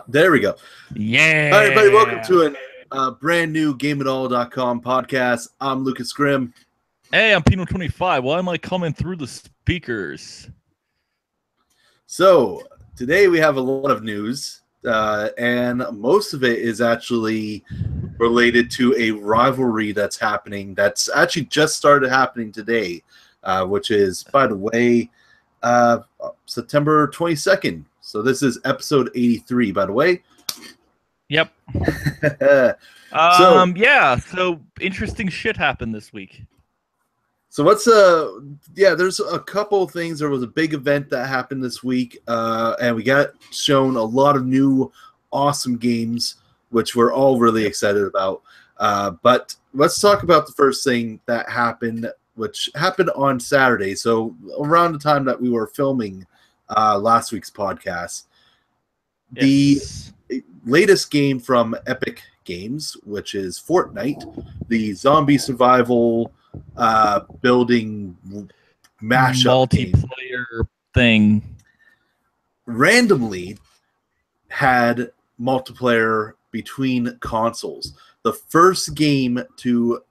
There we go. Yeah. Hi, everybody. Welcome to a brand new GameItAll.com podcast. I'm Lucas Grimm. Hey, I'm Pino25. Why am I coming through the speakers? So, today we have a lot of news, and most of it is actually related to a rivalry that's happening. That's actually just started happening today, which is, by the way, September 22nd. So this is episode 83, by the way. Yep. So interesting shit happened this week. So there's a couple of things. There was a big event that happened this week, and we got shown a lot of new awesome games, which we're all really excited about. But let's talk about the first thing that happened, which happened on Saturday. So around the time that we were filming last week's podcast, Yes. The latest game from Epic Games, which is Fortnite, the zombie survival building mashup multiplayer thing, randomly had multiplayer between consoles. The first game to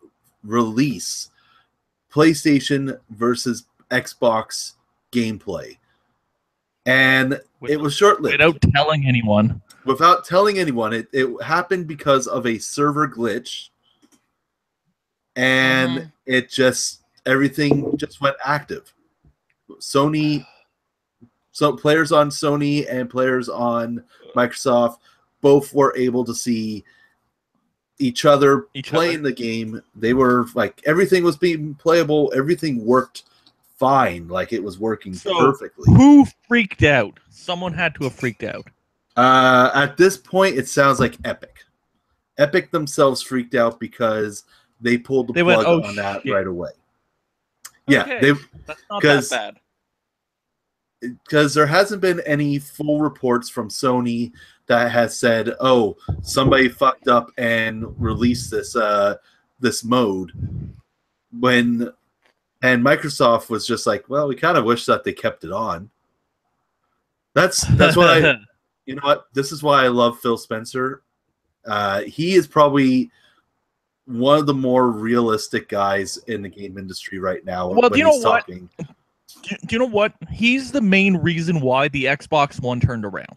release PlayStation versus Xbox gameplay. And it was short-lived. Without telling anyone. Without telling anyone. It happened because of a server glitch. And everything just went active. Sony, so players on Sony and players on Microsoft both were able to see each other playing the game. They were like, everything was being playable. Everything worked fine. Like it was working perfectly. Who freaked out? Someone had to have freaked out. At this point, it sounds like Epic. Epic themselves freaked out because they pulled the plug on that right away. Yeah, okay. That's not that bad. Because there hasn't been any full reports from Sony that has said, "Oh, somebody fucked up and released this mode." And Microsoft was just like, "Well, we kind of wish that they kept it on." That's what you know what? This is why I love Phil Spencer. He is probably one of the more realistic guys in the game industry right now. Well, do you know what? Do you know what? He's the main reason why the Xbox One turned around.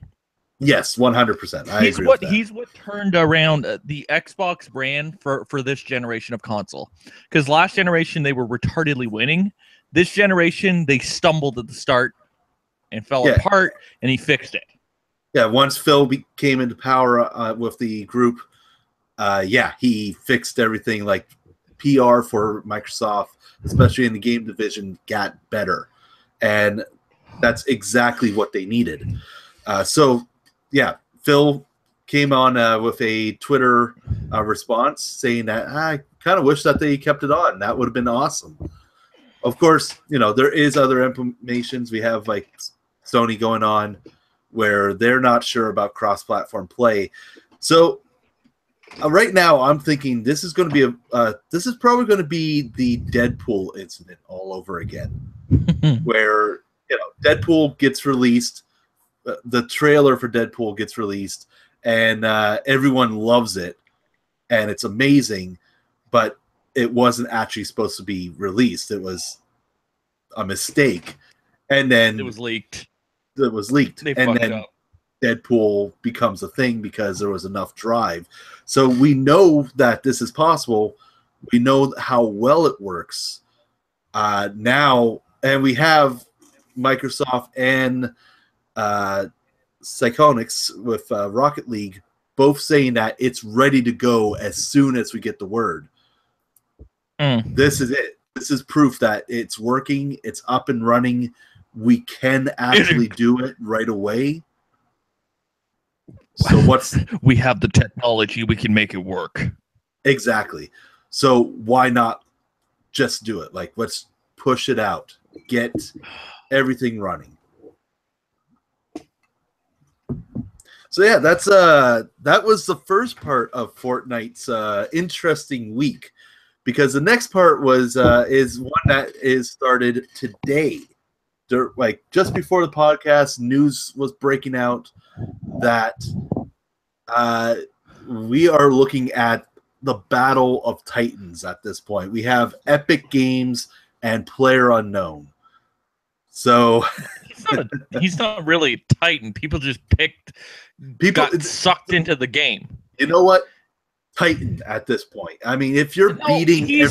Yes, 100%. I agree with that. He's what turned around the Xbox brand for this generation of console. Because last generation, they were retardedly winning. This generation, they stumbled at the start and fell apart, and he fixed it. Yeah, once Phil came into power with the group, he fixed everything. Like PR for Microsoft, especially in the game division, got better. And that's exactly what they needed. Phil came on with a Twitter response saying that I kind of wish that they kept it on. That would have been awesome. Of course, there is other implementations. We have like Sony going on where they're not sure about cross-platform play. So right now, I'm thinking this is going to be this is probably going to be the Deadpool incident all over again, where Deadpool gets released, the trailer for Deadpool gets released, and everyone loves it, and it's amazing, but it wasn't actually supposed to be released. It was a mistake, and then it was leaked. It was leaked, They and then up. Deadpool becomes a thing because there was enough drive. So we know that this is possible. We know how well it works now, and we have Microsoft and Psychonix with Rocket League both saying that it's ready to go as soon as we get the word. This is it. This is proof that it's working. It's up and running. We can actually do it right away. So we have the technology, we can make it work. Exactly. So why not just do it? Like, let's push it out. Get everything running. So yeah, that was the first part of Fortnite's interesting week, because the next part was is one that is started today. Like just before the podcast, news was breaking out that we are looking at the battle of titans at this point. We have Epic Games and Player Unknown. So he's not really a titan. People just got sucked into the game. You know what? Titan at this point. I mean, if you're beating you're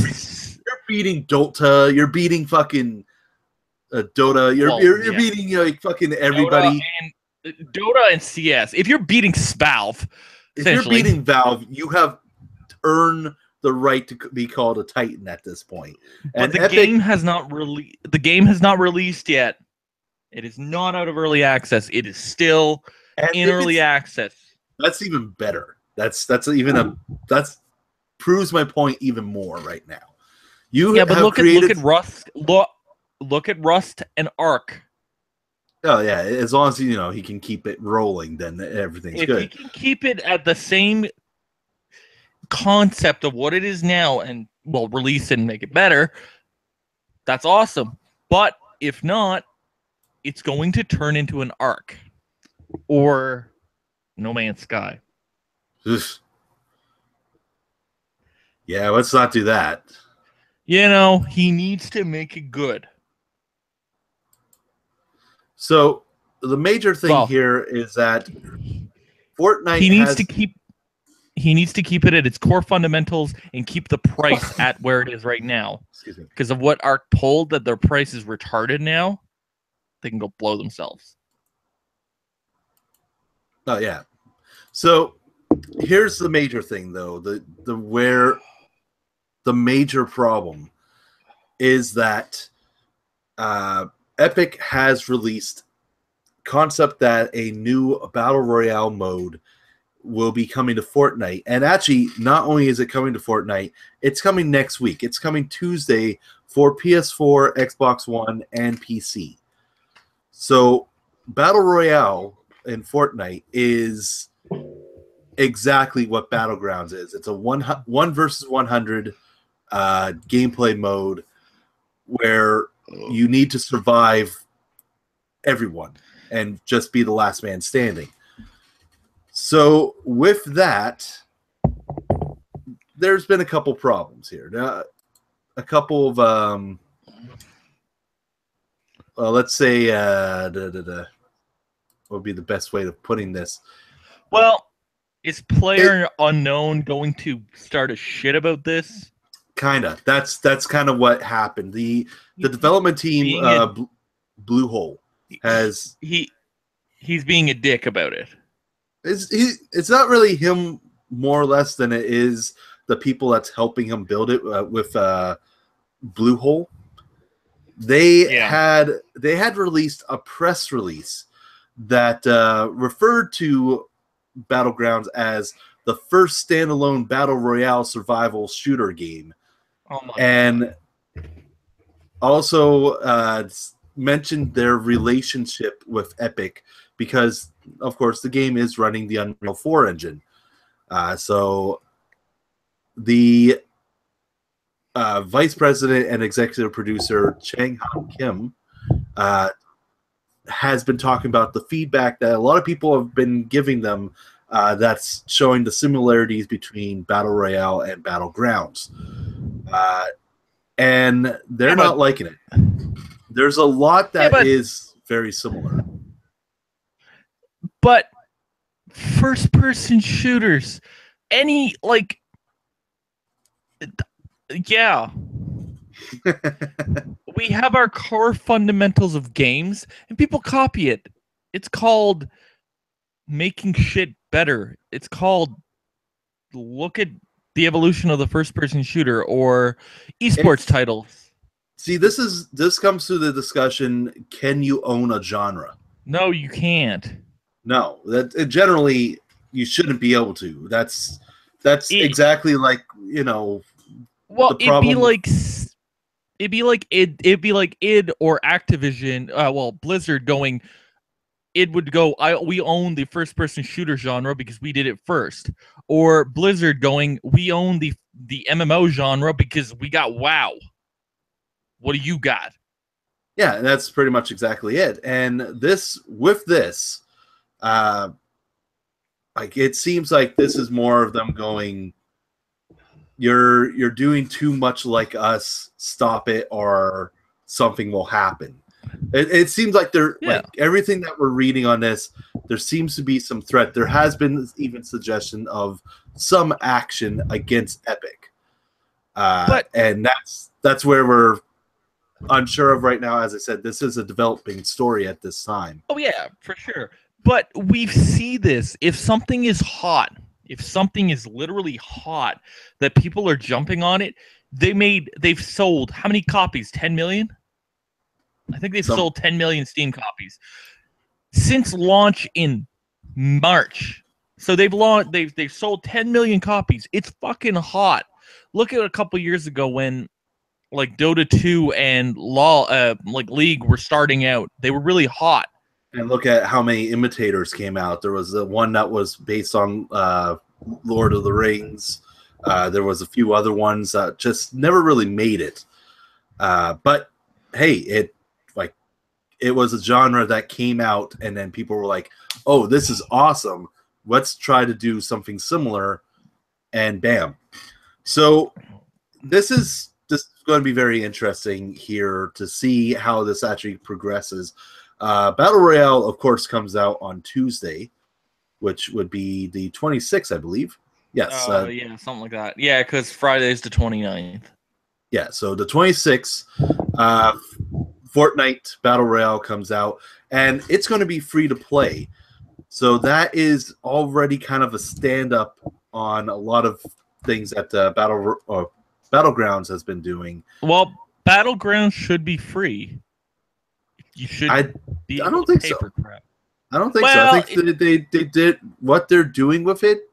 beating Dota, you're beating fucking Dota, you're beating like fucking everybody. Dota and CS. If you're beating Valve, if you're beating Valve, you have earned the right to be called a Titan at this point. And the game has not released yet. It is not out of early access. It is still in early access. That's even better. That's proves my point even more right now. But look at Rust. Look at Rust and Ark. Oh yeah, as long as he can keep it rolling, then everything's good. If he can keep it at the same concept of what it is now and release it and make it better, that's awesome. But if not, it's going to turn into an Ark or No Man's Sky. Yeah, let's not do that. He needs to make it good. So the major thing here is that Fortnite he needs to keep it at its core fundamentals and keep the price at where it is right now. Because of what Ark pulled, that their price is retarded now, they can go blow themselves. Oh yeah. So here's the major thing, though. The major problem is that Epic has released concept that a new Battle Royale mode will be coming to Fortnite. And actually, not only is it coming to Fortnite, it's coming next week. It's coming Tuesday for PS4, Xbox One, and PC. So Battle Royale in Fortnite is exactly what Battlegrounds is. It's a one versus 100 gameplay mode where you need to survive everyone and just be the last man standing. So with that, there's been a couple problems here. Now, a couple of let's say what would be the best way of putting this? Well, is Player Unknown going to start a shit about this? Kinda. That's kind of what happened. The development team, Bluehole, has he's being a dick about it. It's not really him more or less than it is the people that's helping him build it with Bluehole. They had released a press release that referred to Battlegrounds as the first standalone Battle Royale survival shooter game. Oh my God. Also mentioned their relationship with Epic because, of course, the game is running the Unreal 4 engine. So the vice president and executive producer, Chang Han Kim, has been talking about the feedback that a lot of people have been giving them that's showing the similarities between Battle Royale and Battlegrounds. And they're not liking it. There's a lot that is very similar. But first-person shooters, we have our core fundamentals of games, and people copy it. It's called making shit better. It's called look at the evolution of the first-person shooter or esports titles. See, this comes to the discussion: can you own a genre? No, you can't. No, generally you shouldn't be able to. That's exactly like Well, the problem. It'd be like id or Activision. Blizzard going. It would go. We own the first-person shooter genre because we did it first. Or Blizzard going. We own the MMO genre because we got WoW. What do you got? Yeah, that's pretty much exactly it. And with this, Like it seems like this is more of them going, you're doing too much like us, stop it or something will happen. It seems like they're like everything that we're reading on this, there seems to be some threat. There has been even suggestion of some action against Epic. And that's where we're unsure of right now. As I said, this is a developing story at this time. Oh yeah, for sure. But we see this. If something is hot, if something is literally hot, that people are jumping on it, they've sold how many copies? 10 million? I think they've sold 10 million Steam copies since launch in March. So they've sold 10 million copies. It's fucking hot. Look at a couple years ago when like Dota 2 and like League were starting out. They were really hot. And look at how many imitators came out. There was the one that was based on Lord of the Rings. There was a few other ones that just never really made it. But hey, it was a genre that came out, and then people were like, "Oh, this is awesome. Let's try to do something similar." And bam. So this is going to be very interesting here to see how this actually progresses. Battle Royale, of course, comes out on Tuesday, which would be the 26th, I believe. Yes. Yeah, something like that. Yeah, because Friday's the 29th. Yeah, so the 26th, Fortnite Battle Royale comes out, and it's going to be free to play. So that is already kind of a stand-up on a lot of things that Battlegrounds has been doing. Well, Battlegrounds should be free. You should. I don't think so. I don't think so. I think they did what they're doing with it.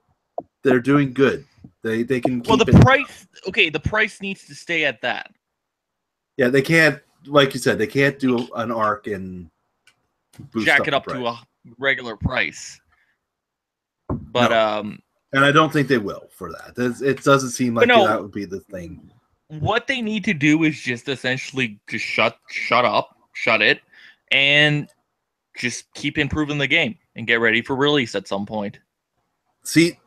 They're doing good. They can. Well, the price. Okay, the price needs to stay at that. Yeah, they can't. Like you said, they can't do an arc and jack it up to a regular price. But no. And I don't think they will for that. It doesn't seem like that would be the thing. What they need to do is just essentially just shut it, and just keep improving the game and get ready for release at some point. See,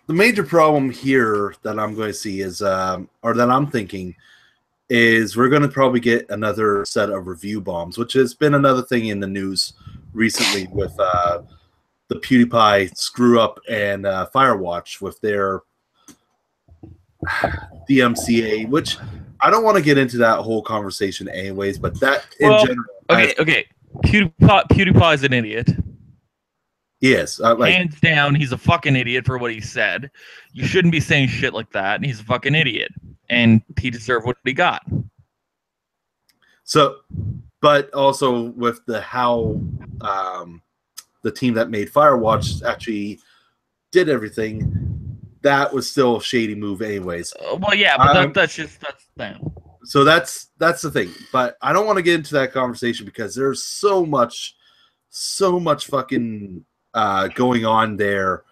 the major problem here that I'm going to see is, or that I'm thinking, is we're going to probably get another set of review bombs, which has been another thing in the news recently with the PewDiePie screw up and Firewatch with their DMCA, which I don't want to get into that whole conversation anyways, but that in general. Okay. PewDiePie is an idiot. Yes. Hands down, he's a fucking idiot for what he said. You shouldn't be saying shit like that, and he's a fucking idiot. And he deserved what he got. So, but also with how the team that made Firewatch actually did everything, that was still a shady move anyways. Well, yeah, but that's them. So that's the thing. But I don't want to get into that conversation because there's so much fucking going on there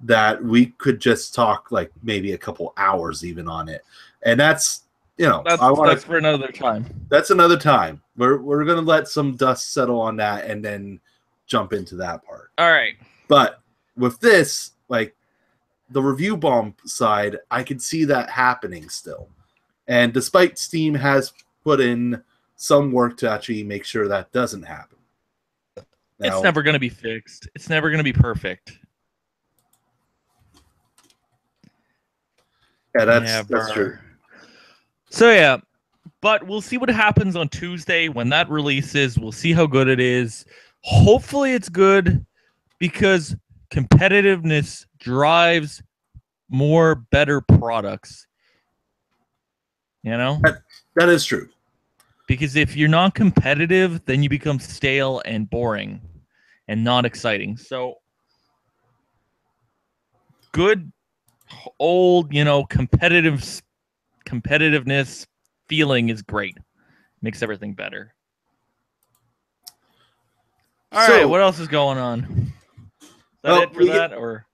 that we could just talk like maybe a couple hours even on it. And that's that's for another time. That's another time. We're gonna let some dust settle on that and then jump into that part. All right. But with this, like the review bomb side, I can see that happening still. And despite Steam has put in some work to actually make sure that doesn't happen. Now, it's never going to be fixed. It's never going to be perfect. Yeah, that's true. So yeah, but we'll see what happens on Tuesday when that releases. We'll see how good it is. Hopefully it's good because competitiveness drives more better products. You know? That is true. Because if you're not competitive, then you become stale and boring and not exciting. So good old, competitiveness feeling is great. Makes everything better. All right, what else is going on? Is that it for that, or?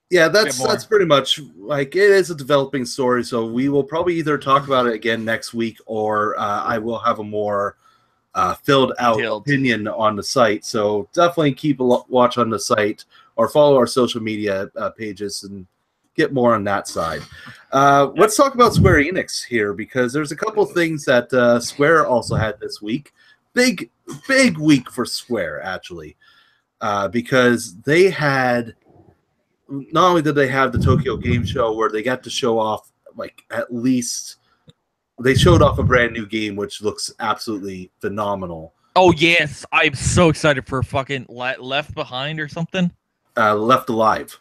Yeah, that's pretty much like it is a developing story. So we will probably either talk about it again next week, or I will have a more filled out Detailed. opinion on the site. So definitely keep a watch on the site or follow our social media pages and get more on that side. Let's talk about Square Enix here, because there's a couple things that Square also had this week. Big week for Square, actually, because they had, not only did they have the Tokyo Game Show where they got to show off, like, at least they showed off a brand new game which looks absolutely phenomenal. Oh yes, I'm so excited for fucking Left Behind or something. Left Alive.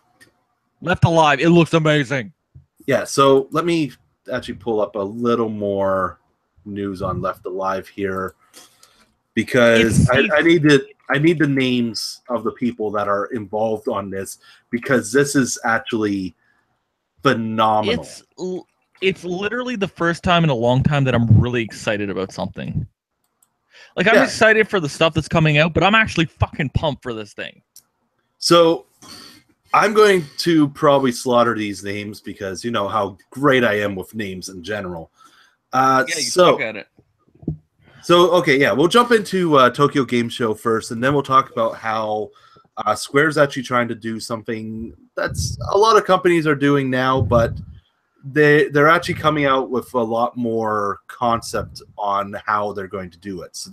Left Alive. It looks amazing. Yeah, so let me actually pull up a little more news on Left Alive here, because I need the names of the people that are involved on this, because this is actually phenomenal. It's literally the first time in a long time that I'm really excited about something. Like, I'm excited for the stuff that's coming out, but I'm actually fucking pumped for this thing. So I'm going to probably slaughter these names because you know how great I am with names in general. You suck at it. So, okay, yeah, we'll jump into Tokyo Game Show first, and then we'll talk about how Square's actually trying to do something that's a lot of companies are doing now, but they're actually coming out with a lot more concept on how they're going to do it. So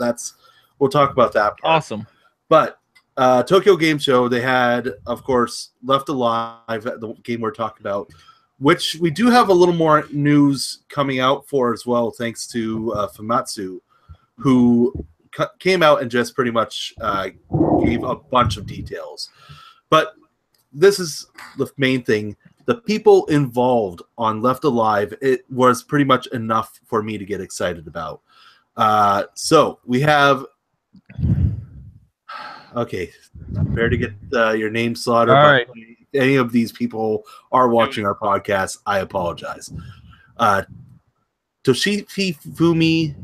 we'll talk about that part. Awesome. But Tokyo Game Show, they had, of course, Left Alive, the game we're talking about, which we do have a little more news coming out for as well, thanks to Famitsu, who came out and just pretty much gave a bunch of details. But this is the main thing. The people involved on Left Alive, it was pretty much enough for me to get excited about. So we have... Okay, prepare to get your name slaughtered. All right. If any of these people are watching our podcast, I apologize. Toshifumi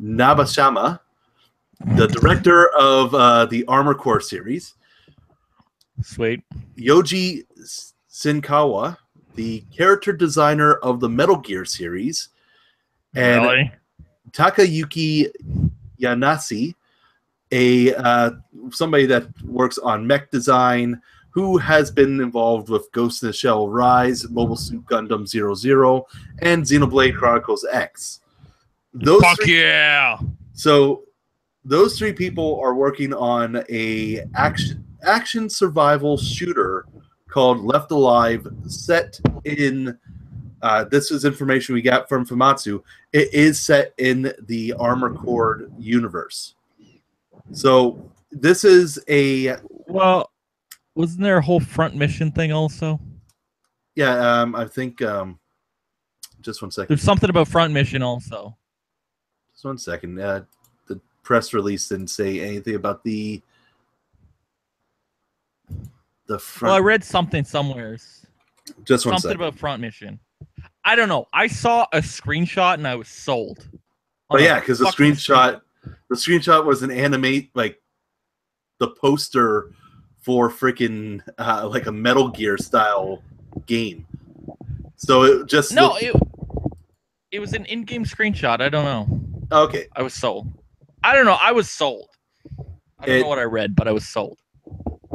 Nabashima, the director of the Armor Core series. Sweet. Yoji Shinkawa, the character designer of the Metal Gear series. And Really? Takayuki Yanase, somebody that works on mech design, who has been involved with Ghost in the Shell Rise, Mobile Suit Gundam 00, and Xenoblade Chronicles X. So those three people are working on a action survival shooter called Left Alive, set in this is information we got from Famitsu. It is set in the Armor Core universe. So this is well, wasn't there a whole front mission thing also? Yeah, I think just 1 second. There's something about front mission also. Just 1 second. The press release didn't say anything about the front. Well, I read something somewhere. Just 1 second. Something about front mission. I don't know. I saw a screenshot and I was sold. Oh yeah, because the screenshot was an animate, like the poster for freaking like a Metal Gear style game. So it just it was an in-game screenshot. I don't know. Okay, I was sold. I don't know. I was sold. I don't know what I read, but I was sold.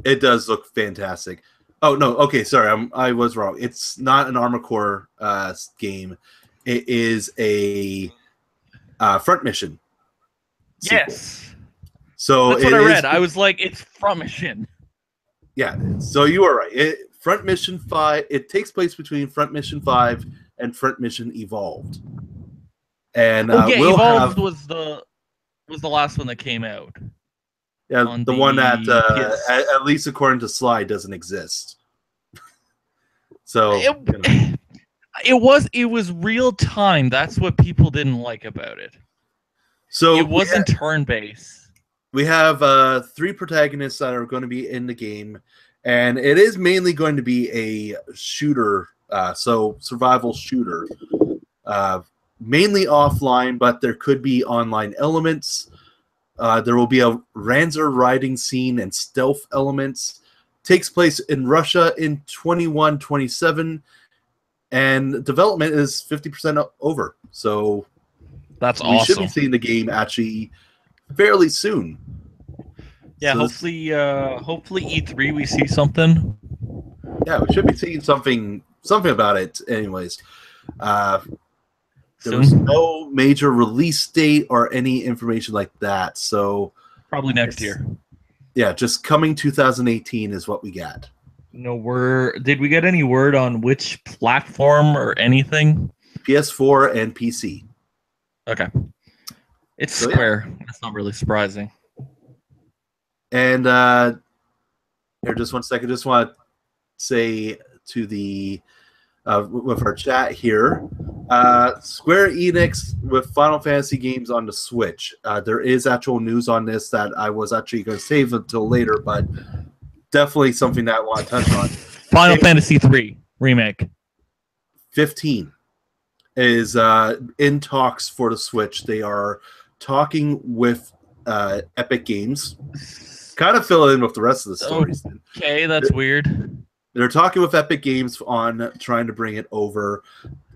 It does look fantastic. Oh no, okay, sorry, I was wrong. It's not an Armor Core game. It is a front mission sequel. Yes. So that's what I read. I was like, it's front mission. Yeah, so you are right. Front Mission 5, it takes place between Front Mission 5 and Front Mission Evolved. And Evolved was the last one that came out. Yeah, the one that at least according to Sly doesn't exist. So it was real time. That's what people didn't like about it. So it wasn't turn-based. We have 3 protagonists that are going to be in the game, and it is mainly going to be a shooter, so survival shooter, mainly offline, but there could be online elements. There will be a Ranzer riding scene and stealth elements. Takes place in Russia in 2127, and development is 50% over. So that's we awesome. should be seeing the game actually fairly soon. Yeah, So hopefully E3 we see something. Yeah, we should be seeing something about it anyways. There was Soon. no major release date or any information like that. So Probably next year. Yeah, just coming 2018 is what we got. No word. Did we get any word on which platform or anything? PS4 and PC. Okay. It's So, Square. Yeah. That's not really surprising. And here, just one second. Just want to say to the with our chat here, Square Enix with Final Fantasy games on the Switch. There is actual news on this that I was actually going to save until later, but definitely something that I want to touch on. Final Fantasy 3 remake. 15 is in talks for the Switch. They are talking with Epic Games. Kind of fill in with the rest of the stories. Okay, that's weird. They're talking with Epic Games on trying to bring it over.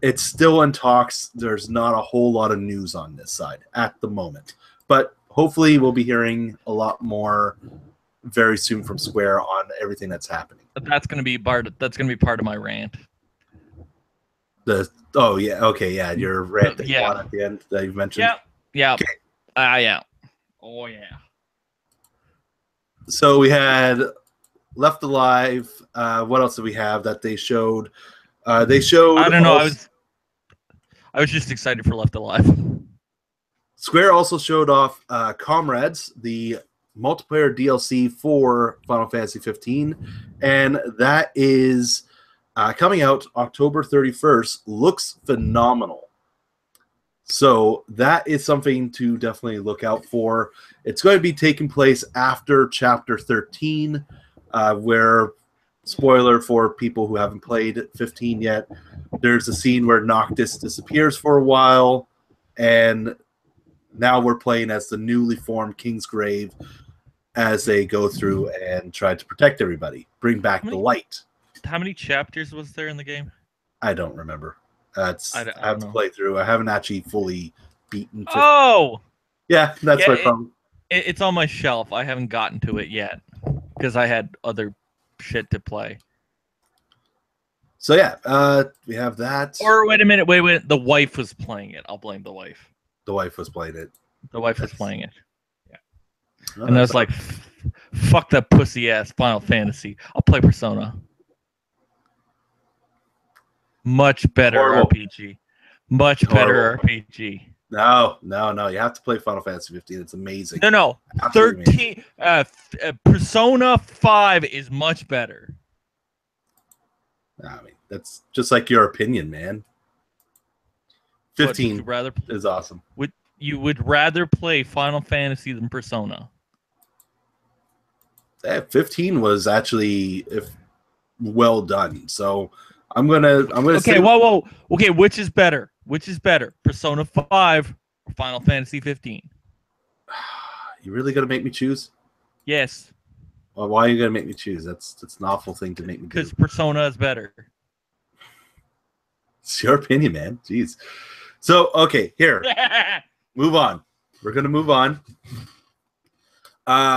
It's still in talks. There's not a whole lot of news on this side at the moment. But hopefully we'll be hearing a lot more very soon from Square on everything that's happening. That's going to be part of my rant. Your rant that you want at the end that you mentioned. Yeah. Okay. Yeah. Oh yeah. So we had Left Alive. What else did we have that they showed? They showed. I don't know. I was just excited for Left Alive. Square also showed off Comrades, the multiplayer DLC for Final Fantasy 15, and that is coming out October 31st. Looks phenomenal. So that is something to definitely look out for. It's going to be taking place after Chapter 13, where, spoiler for people who haven't played 15 yet, there's a scene where Noctis disappears for a while, and now we're playing as the newly formed Kingsgrave as they go through and try to protect everybody, bring back the light. How many chapters was there in the game? I don't remember. I have to play through. I haven't actually fully beaten 15. Oh! Yeah, that's my problem. It's on my shelf. I haven't gotten to it yet because I had other shit to play. So yeah, we have that. Or wait a minute, wait. The wife was playing it. I'll blame the wife. The wife was playing it. The wife was playing it. Yeah. And I was like, fuck that pussy ass Final Fantasy. I'll play Persona. Much better RPG. Much better RPG. No. You have to play Final Fantasy 15. It's amazing. No. Absolutely 13. Persona 5 is much better. I mean, that's just like your opinion, man. 15 is awesome. You would rather play Final Fantasy than Persona? 15 was actually well done. So I'm gonna. Okay, say, whoa. Okay, which is better? Persona 5 or Final Fantasy 15? You really gonna make me choose? Yes. Well, why are you gonna make me choose? That's an awful thing to make me do. Because Persona is better. It's your opinion, man. Jeez. So okay, here. Move on. We're gonna move on.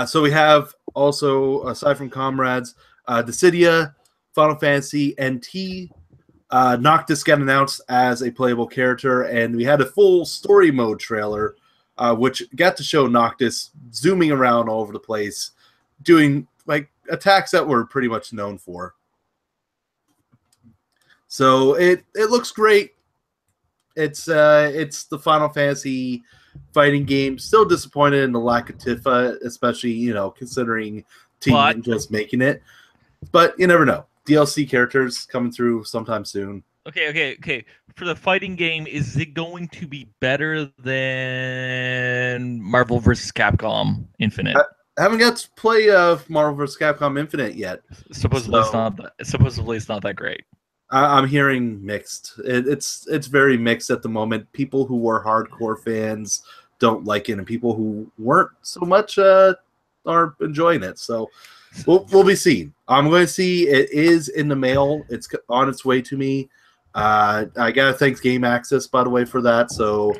So we have also, aside from Comrades, Dissidia, Final Fantasy NT. Noctis got announced as a playable character, and we had a full story mode trailer, which got to show Noctis zooming around all over the place, doing like attacks that we're pretty much known for. So it looks great. It's the Final Fantasy fighting game. Still disappointed in the lack of Tifa, especially considering Team Ninja's making it. But you never know. DLC characters coming through sometime soon. Okay. For the fighting game, is it going to be better than Marvel vs. Capcom Infinite? I haven't got to play Marvel vs. Capcom Infinite yet. Supposedly it's not that great. I'm hearing mixed. It's very mixed at the moment. People who were hardcore fans don't like it, and people who weren't so much are enjoying it. So we'll be seeing. I'm going to see. It is in the mail. It's on its way to me. I gotta thank Game Access, by the way, for that. So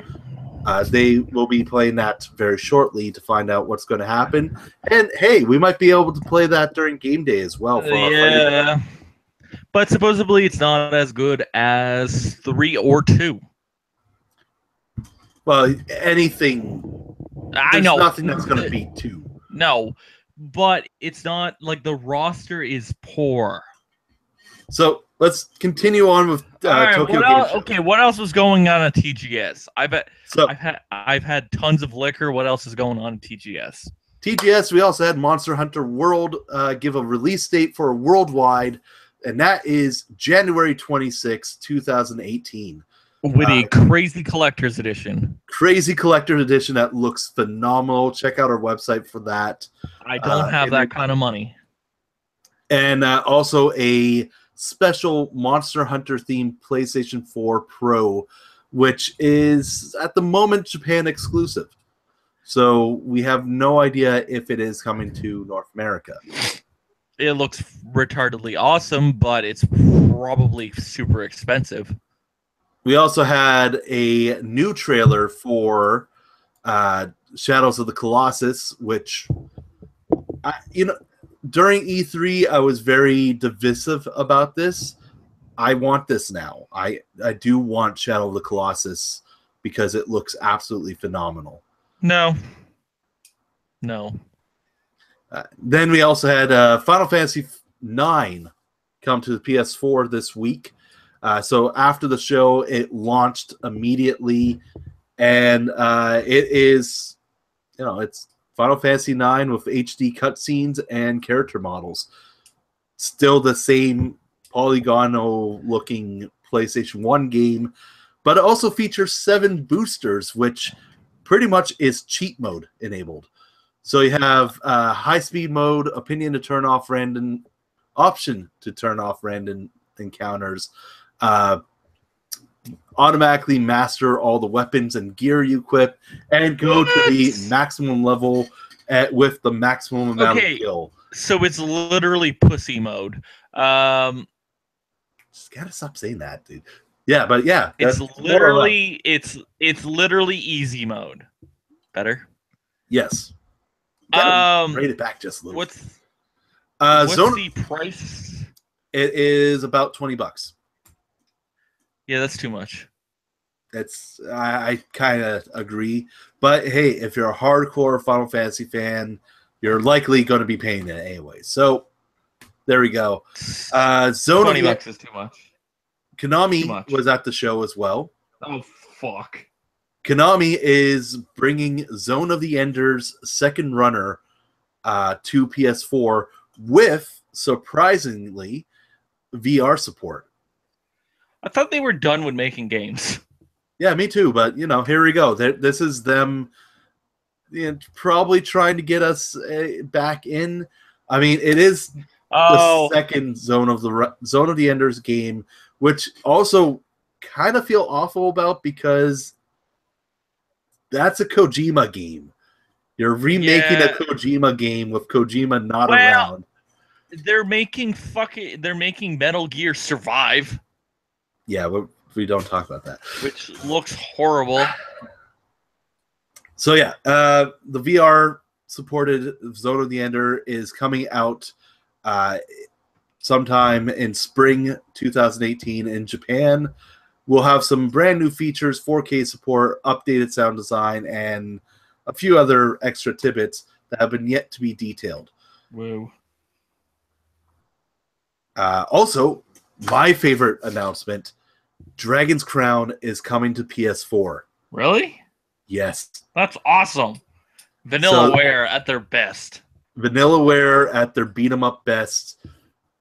They will be playing that very shortly to find out what's going to happen. And hey, we might be able to play that during game day as well for our friendly. Yeah, but supposedly it's not as good as 3 or 2. Well, anything. I know. Nothing that's going to beat 2. No, but it's not like the roster is poor. So let's continue on with Tokyo Game Show. Okay, what else was going on at TGS? I've had tons of liquor. What else is going on at TGS? TGS, we also had Monster Hunter World give a release date for worldwide, and that is January 26, 2018. With a crazy collector's edition. Crazy collector's edition that looks phenomenal. Check out our website for that. I don't have that kind of money. And also a special Monster Hunter themed PlayStation 4 Pro, which is at the moment Japan exclusive. So we have no idea if it is coming to North America. It looks retardedly awesome, but it's probably super expensive. We also had a new trailer for Shadows of the Colossus, which, during E3, I was very divisive about this. I want this now. I do want Shadow of the Colossus because it looks absolutely phenomenal. No. Then we also had Final Fantasy IX come to the PS4 this week. So after the show, it launched immediately, and it is, it's Final Fantasy IX with HD cutscenes and character models. Still the same polygonal-looking PlayStation 1 game, but it also features 7 boosters, which pretty much is cheat mode enabled. So you have high-speed mode, option to turn off random encounters, automatically master all the weapons and gear you equip, and go to the maximum level with the maximum amount of skill. So it's literally pussy mode. Just gotta stop saying that, dude. Yeah, but yeah, it's literally easy mode. Better. Yes. Rate it back just a little. What's the price? It is about $20. Yeah, that's too much. I kind of agree, but hey, if you're a hardcore Final Fantasy fan, you're likely going to be paying it anyway. So there we go. $20 is too much. Konami was at the show as well. Oh fuck! Konami is bringing Zone of the Enders second runner to PS4 with, surprisingly, VR support. I thought they were done with making games. Yeah, me too. But here we go. This is them, probably trying to get us back in. I mean, it is the second Zone of the Enders game, which also kind of feel awful about because that's a Kojima game. You're remaking a Kojima game with Kojima not around. They're making Metal Gear Survive. Yeah, we don't talk about that. Which looks horrible. So yeah, the VR supported Zone of the Ender is coming out sometime in spring 2018 in Japan. We'll have some brand new features, 4K support, updated sound design, and a few other extra tidbits that have been yet to be detailed. Woo. Also, my favorite announcement, Dragon's Crown is coming to PS4. Really? Yes. That's awesome. Vanillaware at their best. Vanillaware at their beat-em-up best.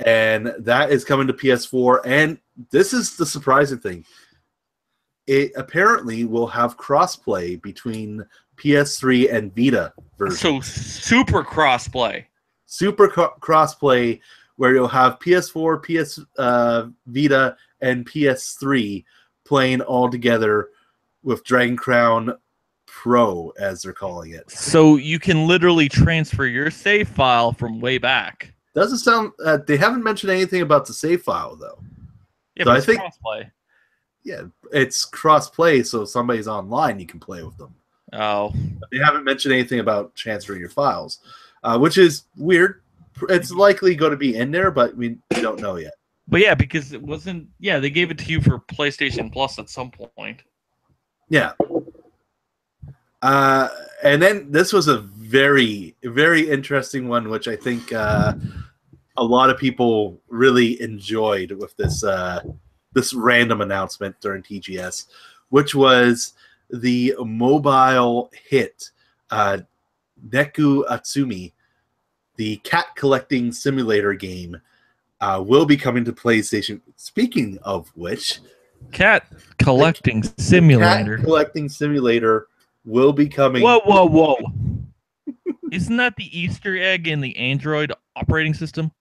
And that is coming to PS4. And this is the surprising thing. It apparently will have crossplay between PS3 and Vita versions. So super crossplay. Super crossplay where you'll have PS4, PS Vita, and PS3 playing all together with Dragon Crown Pro, as they're calling it. So you can literally transfer your save file from way back. Doesn't sound... they haven't mentioned anything about the save file, though. Yeah, so but I it's think crossplay. Yeah, it's cross-play, so if somebody's online, you can play with them. Oh. They haven't mentioned anything about transferring your files, which is weird. It's likely going to be in there, but we don't know yet. But yeah, because it wasn't. Yeah, they gave it to you for PlayStation Plus at some point. Yeah. And then this was a very, very interesting one, which I think a lot of people really enjoyed with this this random announcement during TGS, which was the mobile hit Neku Atsumi, the cat collecting simulator game, will be coming to PlayStation. Speaking of which, cat collecting simulator. Cat collecting simulator will be coming. Whoa. Isn't that the Easter egg in the Android operating system?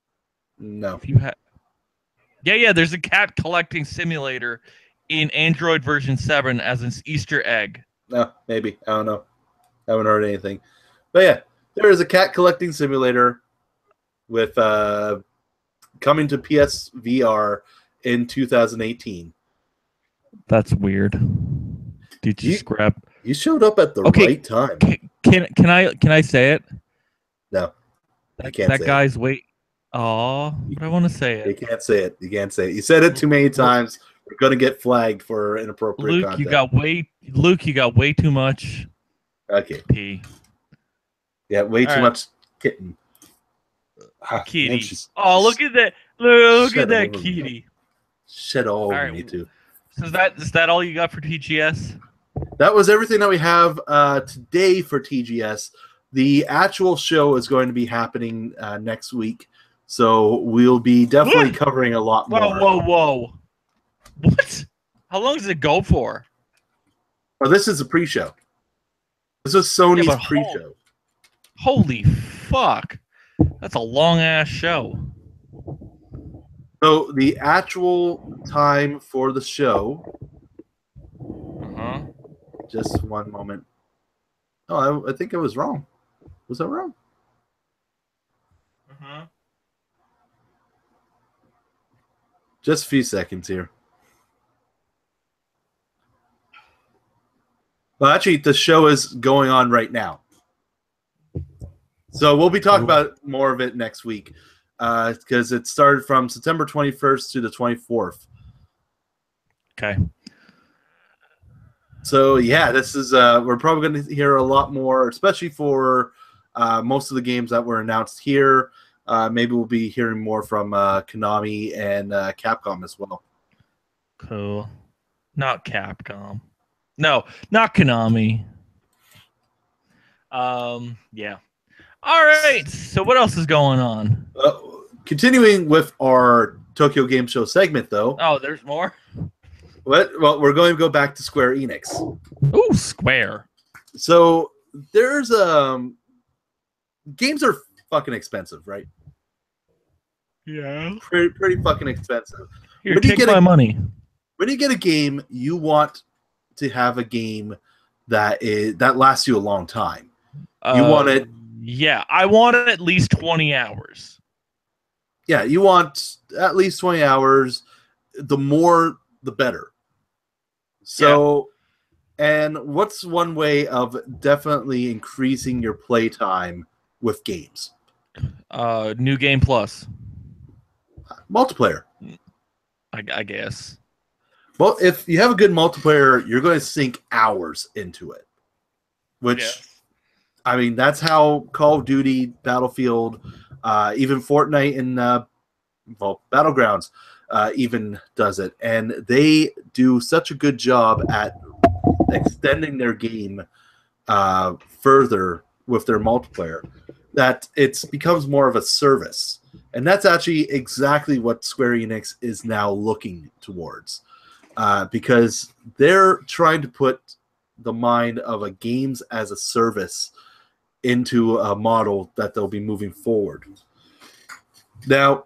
No. If you have, yeah. There's a cat collecting simulator in Android version 7 as an Easter egg. No, maybe. I don't know. I haven't heard anything. But yeah, there is a cat collecting simulator with coming to PSVR in 2018. That's weird. Did you scrap? You showed up at the right time. Can I say it? No, you can't. That guy's wait. Oh, but I want to say it. You can't say it. You can't say it. You said it too many times. We're gonna get flagged for inappropriate content. Luke, you got way too much. Okay. Pee. Yeah, way too much kitten. Kitty. Man, look at that! Look at that kitty. Shit all over me too. So is that all you got for TGS? That was everything that we have today for TGS. The actual show is going to be happening next week, so we'll be definitely covering a lot more. Whoa! What? How long does it go for? Oh, this is a pre-show. This is Sony's pre-show. Holy fuck! That's a long ass show. So the actual time for the show. Just one moment. Oh, I think I was wrong. Was I wrong? Just a few seconds here. Well, actually, the show is going on right now. So we'll be talking about more of it next week because it started from September 21st to the 24th. Okay. So yeah, this is we're probably going to hear a lot more, especially for most of the games that were announced here. Maybe we'll be hearing more from Konami and Capcom as well. Cool. Not Capcom. No, not Konami. Yeah. All right. So what else is going on? Continuing with our Tokyo Game Show segment, though. Oh, there's more? What? Well, we're going to go back to Square Enix. Ooh, Square. So there's games are fucking expensive, right? Yeah. Pretty fucking expensive. Here, take my money. When you get a game, you want to have a game that lasts you a long time. You want it. Yeah, I want it at least 20 hours. Yeah, you want at least 20 hours. The more, the better. So, and what's one way of definitely increasing your play time with games? New Game Plus. Multiplayer. I guess. Well, if you have a good multiplayer, you're going to sink hours into it. Which, I mean, that's how Call of Duty, Battlefield, even Fortnite and Battlegrounds even does it. And they do such a good job at extending their game further with their multiplayer that it becomes more of a service. And that's actually exactly what Square Enix is now looking towards. Because they're trying to put the mind of a games as a service into a model that they'll be moving forward. Now,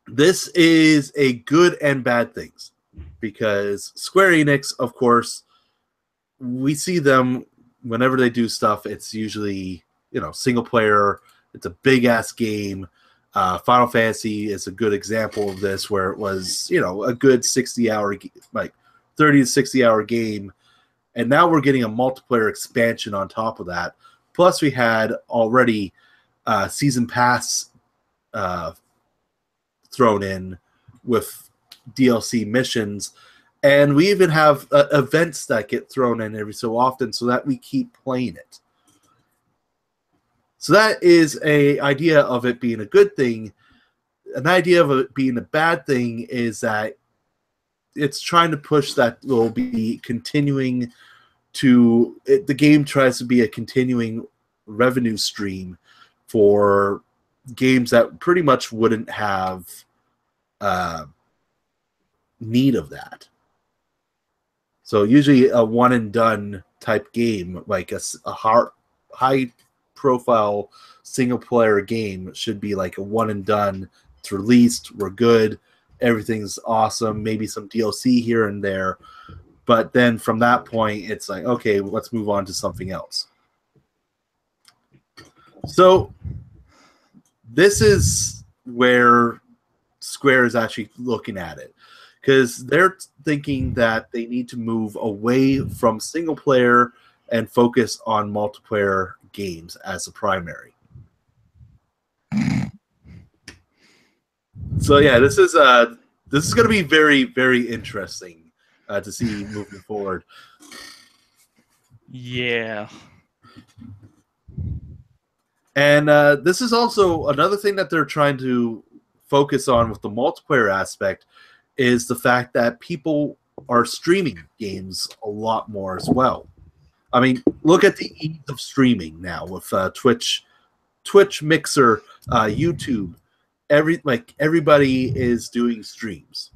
this is a good and bad things because Square Enix, of course, we see them whenever they do stuff. It's usually, single player. It's a big ass game. Final Fantasy is a good example of this, where it was, a good 60-hour, like 30 to 60-hour game, and now we're getting a multiplayer expansion on top of that. Plus, we had already season pass thrown in with DLC missions, and we even have events that get thrown in every so often, so that we keep playing it. So that is an idea of it being a good thing. An idea of it being a bad thing is that it's trying to push that will be continuing to the game tries to be a continuing revenue stream for games that pretty much wouldn't have need of that. So usually a one and done type game, like a high profile single player game, should be like a one and done. It's released, we're good, everything's awesome, maybe some DLC here and there, but then from that point it's like, okay, let's move on to something else. So this is where Square is actually looking at it, because they're thinking that they need to move away from single player and focus on multiplayer games as a primary. So yeah, this is going to be very, very interesting to see moving forward. Yeah. And this is also another thing that they're trying to focus on with the multiplayer aspect, is the fact that people are streaming games a lot more as well. I mean, look at the ease of streaming now with Twitch, Mixer, YouTube. Everybody is doing streams.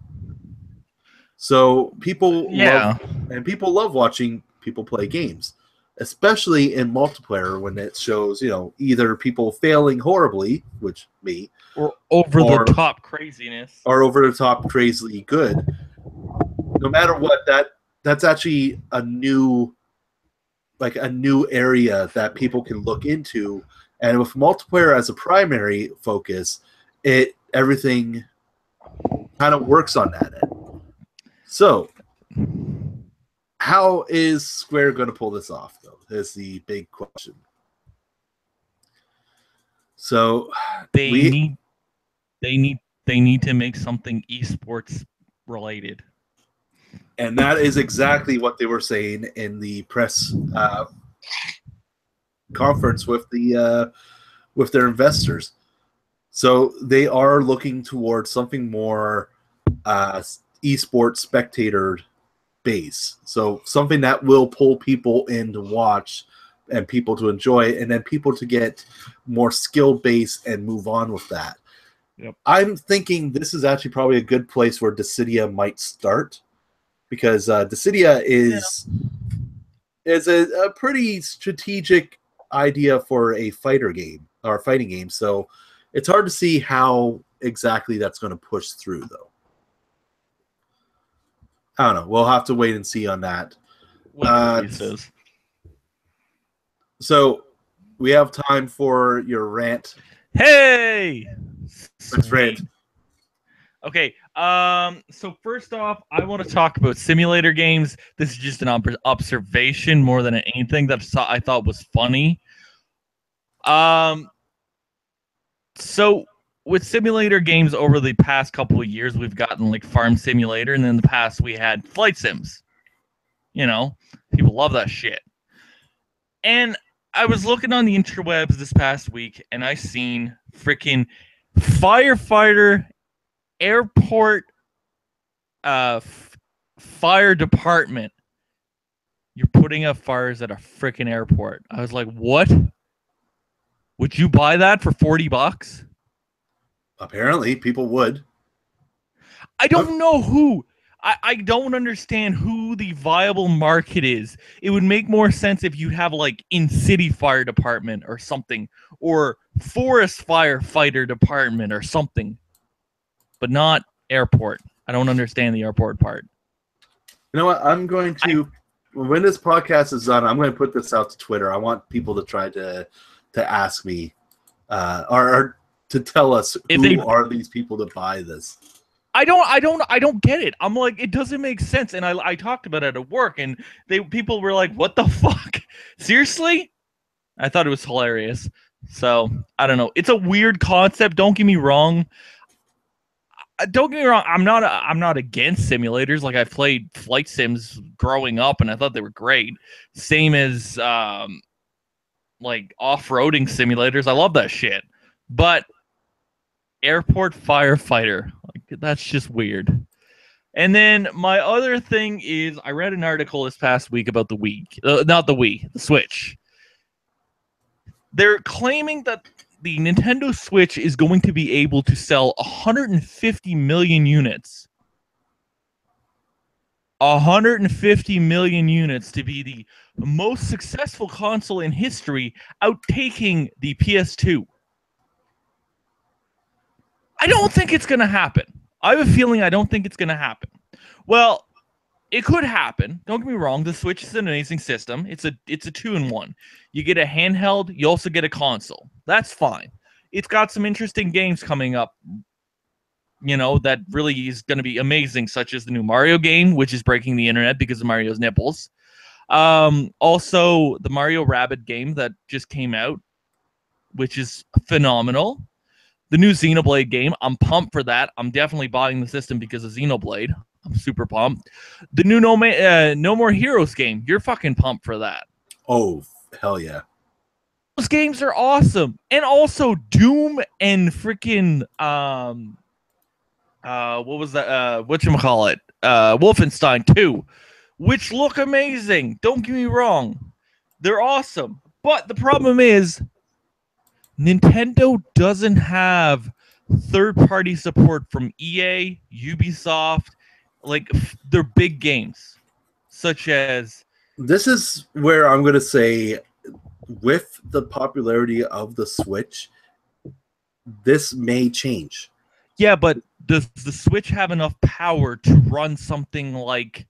So people love watching people play games, especially in multiplayer when it shows, either people failing horribly, which me, or over the top craziness, or over the top crazily good. No matter what, that's actually a new area that people can look into, and with multiplayer as a primary focus, everything kind of works on that end. So, how is Square going to pull this off, though? Is the big question. So they need to make something esports related. And that is exactly what they were saying in the press conference with their investors. So they are looking towards something more esports spectator base. So something that will pull people in to watch and people to enjoy it, and then people to get more skill base and move on with that. Yep. I'm thinking this is actually probably a good place where Dissidia might start, because Dissidia is a pretty strategic idea for a fighting game. So it's hard to see how exactly that's going to push through, though. I don't know. We'll have to wait and see on that. So we have time for your rant. Hey! Let's rant. Okay, so first off, I want to talk about simulator games. This is just an observation more than anything that I thought was funny. So with simulator games over the past couple of years, we've gotten like Farm Simulator, and then in the past we had flight sims. People love that shit. And I was looking on the interwebs this past week, and I seen freaking firefighter airport fire department. You're putting out fires at a freaking airport. I was like, what? Would you buy that for $40? Apparently, people would. I don't know who. I don't understand who the viable market is. It would make more sense if you have like in-city fire department or something, or forest firefighter department or something, but not airport. I don't understand the airport part. You know what? I'm going to, when this podcast is done, I'm going to put this out to Twitter. I want people to try to ask me or to tell us If who they- are these people to buy this. I don't get it. I'm like, it doesn't make sense. And I talked about it at work, and people were like, what the fuck? Seriously? I thought it was hilarious. So I don't know. It's a weird concept. Don't get me wrong. I'm not against simulators. Like, I played flight sims growing up, and I thought they were great. Same as like off-roading simulators. I love that shit. But airport firefighter, like, that's just weird. And then my other thing is, I read an article this past week about the Wii, not the Wii, the Switch. They're claiming that the Nintendo Switch is going to be able to sell 150 million units. 150 million units to be the most successful console in history, outtaking the PS2. I don't think it's going to happen. I have a feeling I don't think it's going to happen. Well, it could happen. Don't get me wrong. The Switch is an amazing system. It's a 2-in-1. You get a handheld. You also get a console. That's fine. It's got some interesting games coming up, that really is going to be amazing, such as the new Mario game, which is breaking the internet because of Mario's nipples. Also, the Mario Rabbids game that just came out, which is phenomenal. The new Xenoblade game, I'm pumped for that. I'm definitely buying the system because of Xenoblade. I'm super pumped. The new No More Heroes game, you're fucking pumped for that. Oh, hell yeah. Those games are awesome. And also Doom and freaking what was that? Whatchamacallit? Wolfenstein 2, which look amazing. Don't get me wrong. They're awesome. But the problem is, Nintendo doesn't have third-party support from EA, Ubisoft, like their big games, such as... This is where I'm going to say, with the popularity of the Switch, this may change. Yeah, but does the Switch have enough power to run something like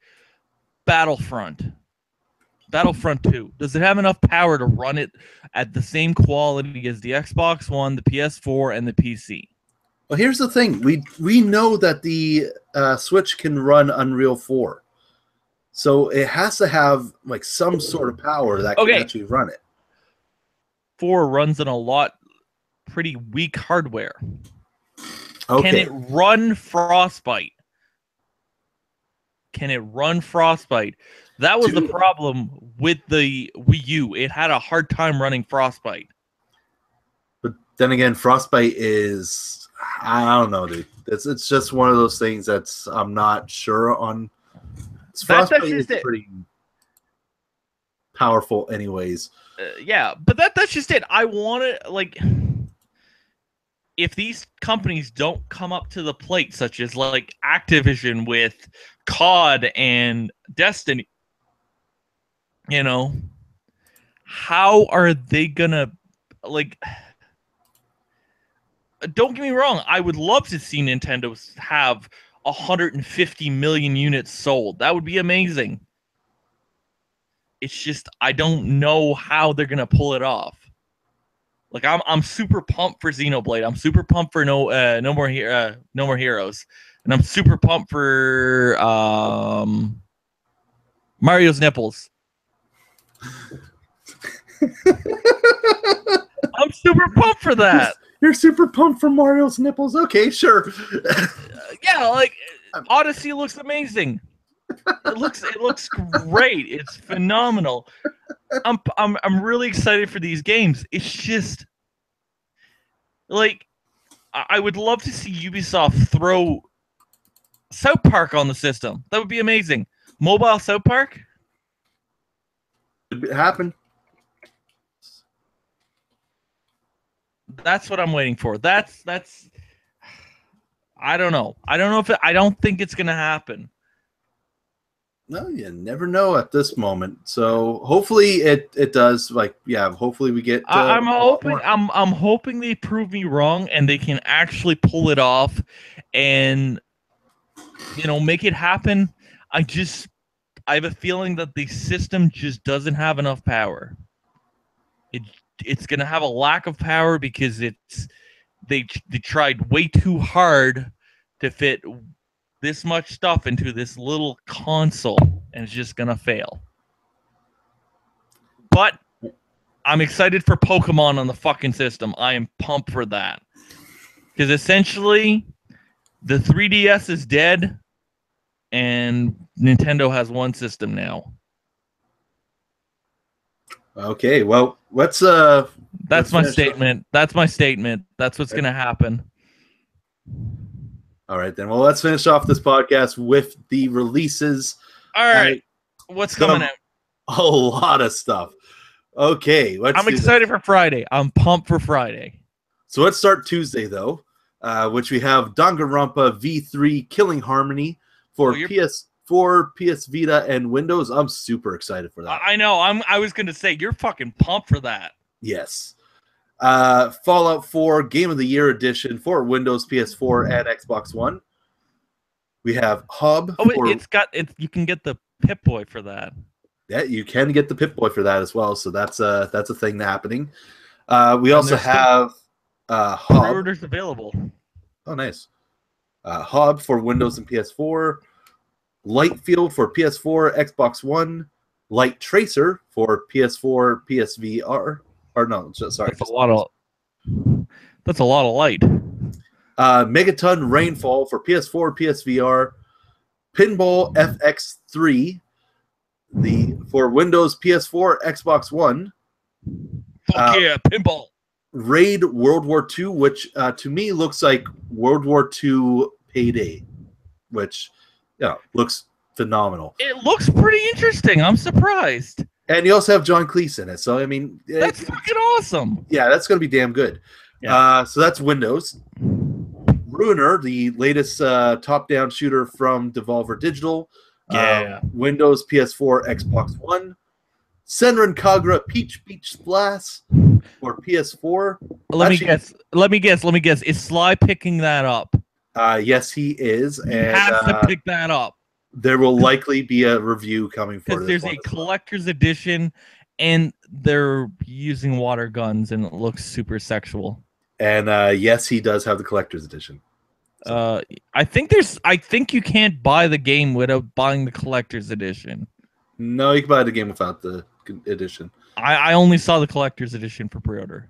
Battlefront 2? Does it have enough power to run it at the same quality as the Xbox One, the PS4, and the PC? Well, here's the thing. We know that the Switch can run Unreal 4. So it has to have like some sort of power that can actually run it. 4 runs on a lot pretty weak hardware. Okay. Can it run Frostbite? That was the problem with the Wii U. It had a hard time running Frostbite. But then again, Frostbite is, I don't know, dude. It's just one of those things that's I'm not sure on. Frostbite is pretty powerful anyways. Yeah, but that's just it. I want to, like, if these companies don't come up to the plate, such as like Activision with COD and Destiny, how are they gonna, like, don't get me wrong, I would love to see Nintendo have 150 million units sold. That would be amazing. It's just, I don't know how they're gonna pull it off. Like, I'm super pumped for Xenoblade. I'm super pumped for No More Heroes, and I'm super pumped for Mario's nipples. I'm super pumped for that. You're super pumped for Mario's nipples. Okay, sure. Yeah, like, Odyssey looks amazing. It looks great. It's phenomenal. I'm really excited for these games. It's just, like, I would love to see Ubisoft throw South Park on the system. That would be amazing. Mobile South Park? It happened. That's what I'm waiting for. That's I don't know. I don't think it's gonna happen. No, you never know at this moment. So hopefully it does. Like, yeah, hopefully we get. I'm hoping they prove me wrong and they can actually pull it off, and make it happen. I have a feeling that the system just doesn't have enough power. It's gonna have a lack of power because it's they tried way too hard to fit this much stuff into this little console, and it's just gonna fail. But I'm excited for Pokemon on the fucking system. I am pumped for that. Because essentially, the 3DS is dead, and Nintendo has one system now. Okay, well, let's That's my statement. That's my statement. That's what's going to happen. All right, then. Well, let's finish off this podcast with the releases. All right. What's coming out? A lot of stuff. Okay, I'm excited for Friday. I'm pumped for Friday. So let's start Tuesday, though, which we have Danganronpa V3 Killing Harmony for PS4, PS Vita, and Windows. I'm super excited for that. I know. I was going to say, you're fucking pumped for that. Yes. Fallout 4 Game of the Year Edition for Windows, PS4, and Xbox One. We have Hub. You can get the Pip-Boy for that. Yeah, you can get the Pip-Boy for that as well. So that's a thing happening. We also have Hub. Pre-orders available. Oh, nice. Hub for Windows and PS4. Lightfield for PS4, Xbox One. Light Tracer for PS4, PSVR. Or no, sorry. That's a lot of light. Megaton Rainfall for PS4, PSVR. Pinball FX3 for Windows, PS4, Xbox One. Fuck yeah, pinball. Raid World War II, which to me looks like World War II Payday, which looks phenomenal. It looks pretty interesting. I'm surprised. And you also have John Cleese in it, so I mean, that's fucking awesome. Yeah, that's going to be damn good. Yeah. So that's Windows. Ruiner, the latest top-down shooter from Devolver Digital. Yeah. Windows, PS4, Xbox One. Senran Kagura Peach Beach Splash for PS4. Let me guess. Is Sly picking that up? Yes, he is. He has to pick that up. There will likely be a review coming for this. Because there's a collector's edition, and they're using water guns, and it looks super sexual. And yes, he does have the collector's edition. So. I think you can't buy the game without buying the collector's edition. No, you can buy the game without the edition. I only saw the collector's edition for pre-order.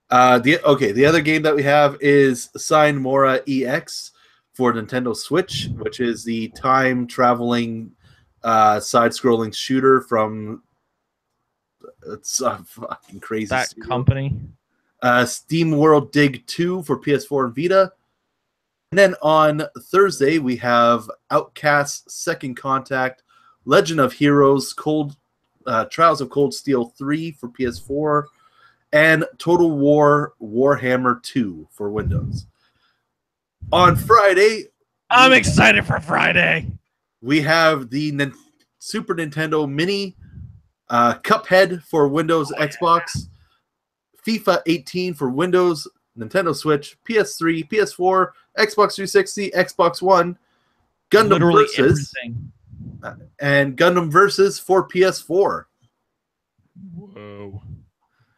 The other game that we have is Sign Mora EX for Nintendo Switch, which is the time-traveling side-scrolling shooter from it's fucking crazy. That company. Steam World Dig 2 for PS4 and Vita. And then on Thursday, we have Outcast Second Contact, Legend of Heroes, Trials of Cold Steel 3 for PS4, and Total War Warhammer 2 for Windows. On Friday... I'm excited for Friday! We have the Super Nintendo Mini, Cuphead for Windows, Xbox, FIFA 18 for Windows, Nintendo Switch, PS3, PS4, Xbox 360, Xbox One, Gundam Versus, and Gundam Versus for PS4. Whoa.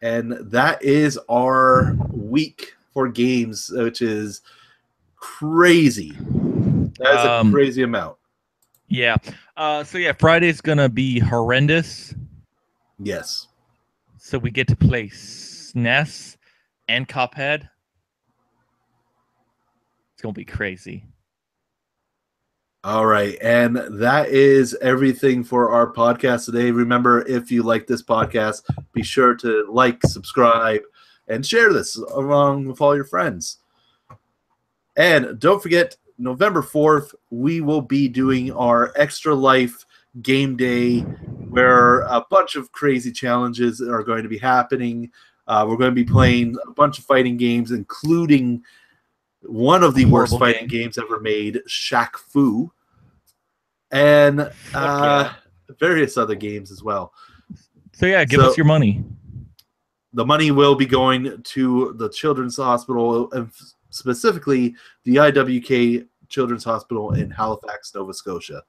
And that is our week for games, which is crazy. That is a crazy amount. Yeah. Friday's going to be horrendous. Yes. So we get to play SNES and Cuphead. It's going to be crazy. All right. And that is everything for our podcast today. Remember, if you like this podcast, be sure to like, subscribe, and share this along with all your friends. And don't forget, November 4th, we will be doing our Extra Life game day where a bunch of crazy challenges are going to be happening. We're going to be playing a bunch of fighting games, including one of the worst fighting games ever made, Shaq Fu, and various other games as well. So give us your money. The money will be going to the Children's Hospital, and specifically the IWK Children's Hospital in Halifax, Nova Scotia.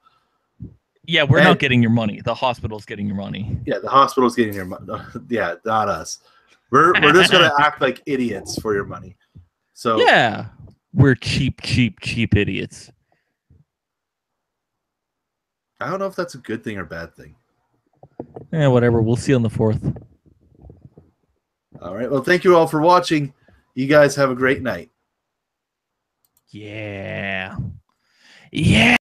Yeah, we're not getting your money. The hospital's getting your money. Yeah, the hospital's getting your money. Yeah, not us. We're just going to act like idiots for your money. So yeah, we're cheap idiots. I don't know if that's a good thing or bad thing. Yeah, whatever. We'll see on the 4th. All right. Well, thank you all for watching. You guys have a great night. Yeah. Yeah.